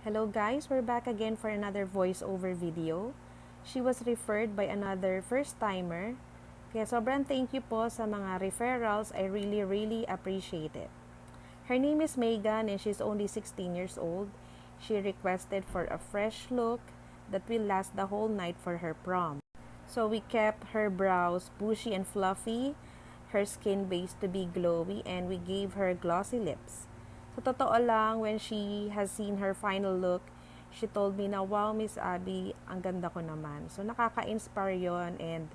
Hello guys, we're back again for another voiceover video. She was referred by another first-timer. Kaya sobrang thank you po sa mga referrals. I really appreciate it. Her name is Megan and she's only 16 years old. She requested for a fresh look that will last the whole night for her prom. So we kept her brows bushy and fluffy, her skin base to be glowy, and we gave her glossy lips. Sa totoo lang, when she has seen her final look, she told me na, wow, Miss Abby, ang ganda ko naman. So, nakaka-inspire yon and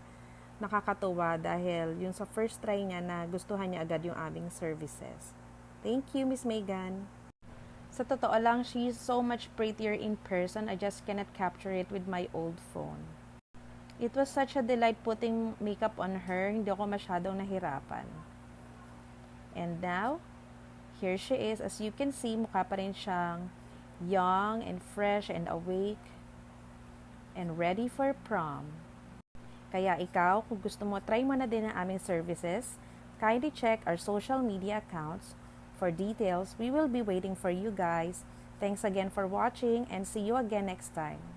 nakakatuwa dahil yung sa first try niya na gustuhan niya agad yung aming services. Thank you, Miss Megan. Sa totoo lang, she's so much prettier in person. I just cannot capture it with my old phone. It was such a delight putting makeup on her. Hindi ako masyadong nahirapan. And now, here she is. As you can see, mukha pa rin siyang young and fresh and awake and ready for prom. Kaya ikaw, kung gusto mo, try mo na din ang aming services. Kindly check our social media accounts for details. We will be waiting for you guys. Thanks again for watching and see you again next time.